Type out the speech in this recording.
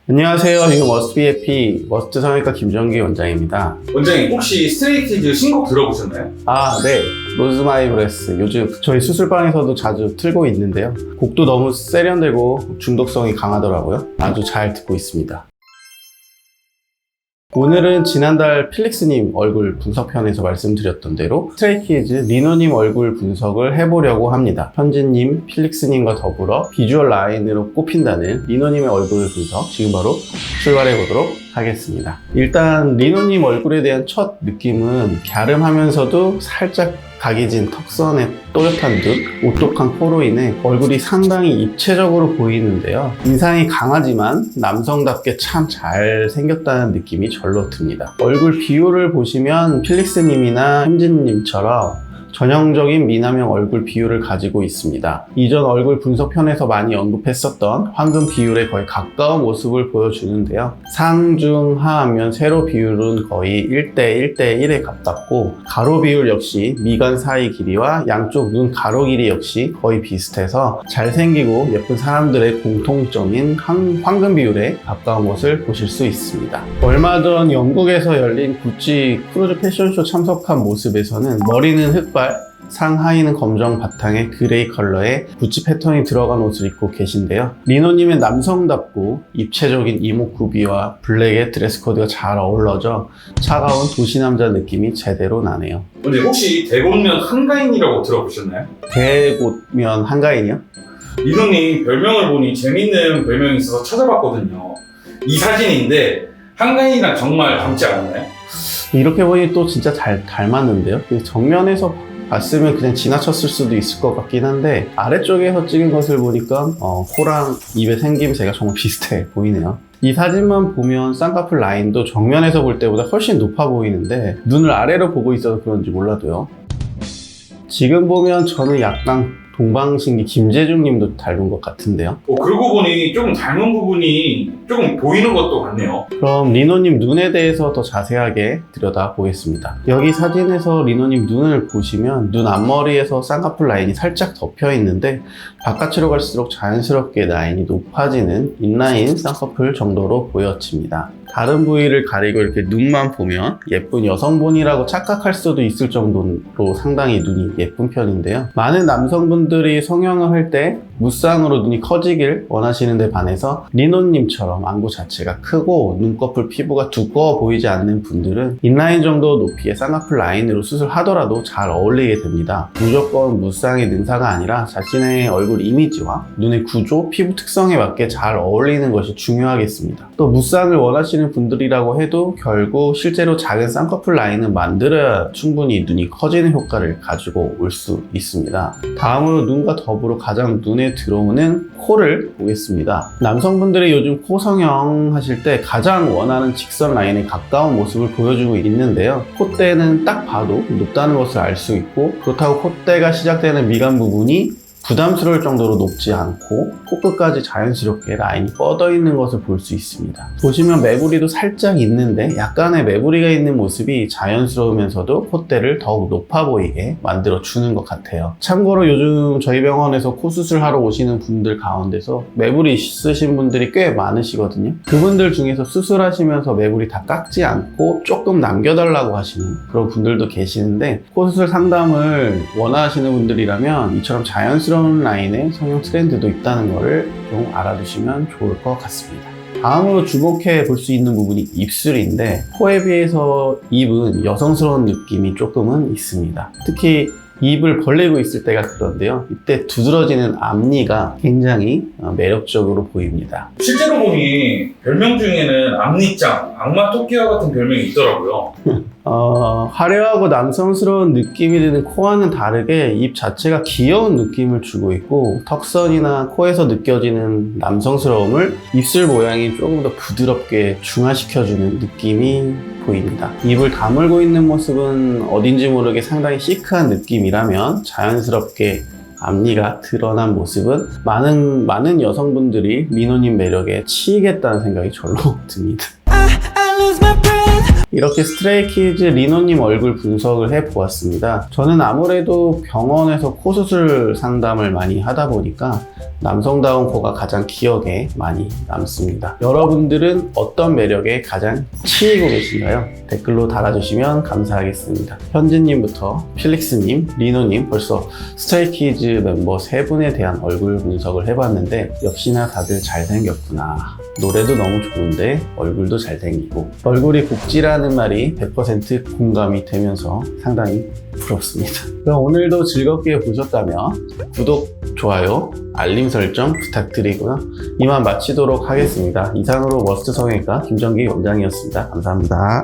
안녕하세요. 지금 머스트비해피 머스트 성형외과 김정기 원장입니다. 원장님 혹시 스트레이키즈 신곡 들어보셨나요? 네. 로즈 마이 브레스. 요즘 저희 수술방에서도 자주 틀고 있는데요. 곡도 너무 세련되고 중독성이 강하더라고요. 아주 잘 듣고 있습니다. 오늘은 지난달 필릭스님 얼굴 분석편에서 말씀드렸던 대로 스트레이키즈 리노님 얼굴 분석을 해보려고 합니다. 현진님, 필릭스님과 더불어 비주얼 라인으로 꼽힌다는 리노님의 얼굴 분석 지금 바로 출발해보도록 하겠습니다. 일단 리노님 얼굴에 대한 첫 느낌은 갸름하면서도 살짝 각이 진 턱선에 또렷한 눈, 오똑한 코로 인해 얼굴이 상당히 입체적으로 보이는데요. 인상이 강하지만 남성답게 참 잘생겼다는 느낌이 절로 듭니다. 얼굴 비율을 보시면 필릭스님이나 현진님처럼 전형적인 미남형 얼굴 비율을 가지고 있습니다. 이전 얼굴 분석편에서 많이 언급했었던 황금 비율에 거의 가까운 모습을 보여주는데요. 상중하하면 세로 비율은 거의 1대1대1에 가깝고 가로 비율 역시 미간 사이 길이와 양쪽 눈 가로 길이 역시 거의 비슷해서 잘생기고 예쁜 사람들의 공통점인 황금 비율에 가까운 것을 보실 수 있습니다. 얼마 전 영국에서 열린 구찌 크루즈 패션쇼 참석한 모습에서는 머리는 흑발, 상하의는 검정 바탕에 그레이 컬러의 구찌 패턴이 들어간 옷을 입고 계신데요. 리노님의 남성답고 입체적인 이목구비와 블랙의 드레스 코드가 잘 어우러져 차가운 도시남자 느낌이 제대로 나네요. 근데 혹시 대곤면 한가인이라고 들어보셨나요? 대곳면 한가인이요? 리노님 별명을 보니 재밌는 별명이 있어서 찾아봤거든요. 이 사진인데 한가인이랑 정말 닮지 않았나요? 이렇게 보니 또 진짜 잘 닮았는데요. 정면에서 봤으면 그냥 지나쳤을 수도 있을 것 같긴 한데 아래쪽에서 찍은 것을 보니까 코랑 입의 생김새가 정말 비슷해 보이네요. 이 사진만 보면 쌍꺼풀 라인도 정면에서 볼 때보다 훨씬 높아 보이는데 눈을 아래로 보고 있어서 그런지 몰라도요. 지금 보면 저는 약간 동방신기 김재중 님도 닮은 것 같은데요. 그러고 보니 조금 닮은 부분이 조금 보이는 것도 같네요. 그럼 리노님 눈에 대해서 더 자세하게 들여다보겠습니다. 여기 사진에서 리노님 눈을 보시면 눈 앞머리에서 쌍꺼풀 라인이 살짝 덮여 있는데 바깥으로 갈수록 자연스럽게 라인이 높아지는 인라인 쌍꺼풀 정도로 보여집니다. 다른 부위를 가리고 이렇게 눈만 보면 예쁜 여성분이라고 착각할 수도 있을 정도로 상당히 눈이 예쁜 편인데요. 많은 남성분들이 성형을 할 때 무쌍으로 눈이 커지길 원하시는 데 반해서 리노님처럼 안구 자체가 크고 눈꺼풀 피부가 두꺼워 보이지 않는 분들은 인라인 정도 높이의 쌍꺼풀 라인으로 수술하더라도 잘 어울리게 됩니다. 무조건 무쌍의 능사가 아니라 자신의 얼굴 이미지와 눈의 구조, 피부 특성에 맞게 잘 어울리는 것이 중요하겠습니다. 또 무쌍을 원하시는 분들이라고 해도 결국 실제로 작은 쌍꺼풀 라인을 만들어야 충분히 눈이 커지는 효과를 가지고 올 수 있습니다. 다음으로 눈과 더불어 가장 눈에 들어오는 코를 보겠습니다. 남성분들이 요즘 코 성형 하실 때 가장 원하는 직선 라인에 가까운 모습을 보여주고 있는데요. 콧대는 딱 봐도 높다는 것을 알 수 있고 그렇다고 콧대가 시작되는 미간 부분이 부담스러울 정도로 높지 않고 코끝까지 자연스럽게 라인이 뻗어 있는 것을 볼 수 있습니다. 보시면 매부리도 살짝 있는데 약간의 매부리가 있는 모습이 자연스러우면서도 콧대를 더욱 높아 보이게 만들어 주는 것 같아요. 참고로 요즘 저희 병원에서 코 수술하러 오시는 분들 가운데서 매부리 있으신 분들이 꽤 많으시거든요. 그분들 중에서 수술하시면서 매부리 다 깎지 않고 조금 남겨달라고 하시는 그런 분들도 계시는데 코 수술 상담을 원하시는 분들이라면 이처럼 자연스러운 라인의 성형 트렌드도 있다는 것을 좀 알아두시면 좋을 것 같습니다. 다음으로 주목해 볼 수 있는 부분이 입술인데 코에 비해서 입은 여성스러운 느낌이 조금은 있습니다. 특히 입을 벌리고 있을 때가 그런데요. 이때 두드러지는 앞니가 굉장히 매력적으로 보입니다. 실제로 보니 별명 중에는 앞니짱, 악마 토끼와 같은 별명이 있더라고요. 화려하고 남성스러운 느낌이 드는 코와는 다르게 입 자체가 귀여운 느낌을 주고 있고 턱선이나 코에서 느껴지는 남성스러움을 입술 모양이 조금 더 부드럽게 중화시켜주는 느낌이 보입니다. 입을 다물고 있는 모습은 어딘지 모르게 상당히 시크한 느낌이라면 자연스럽게 앞니가 드러난 모습은 많은 여성분들이 리노님 매력에 치이겠다는 생각이 절로 듭니다. I lose my brain. 이렇게 스트레이키즈 리노님 얼굴 분석을 해보았습니다. 저는 아무래도 병원에서 코 수술 상담을 많이 하다 보니까 남성다운 코가 가장 기억에 많이 남습니다. 여러분들은 어떤 매력에 가장 치이고 계신가요? 댓글로 달아주시면 감사하겠습니다. 현진님부터 필릭스님, 리노님, 벌써 스트레이키즈 멤버 3분에 대한 얼굴 분석을 해봤는데 역시나 다들 잘생겼구나. 노래도 너무 좋은데 얼굴도 잘생기고 얼굴이 복지라는 말이 100% 공감이 되면서 상당히 부럽습니다. 그럼 오늘도 즐겁게 보셨다면 구독, 좋아요, 알림 설정 부탁드리고요. 이만 마치도록 하겠습니다. 이상으로 머스트 성형외과 김정기 원장이었습니다. 감사합니다.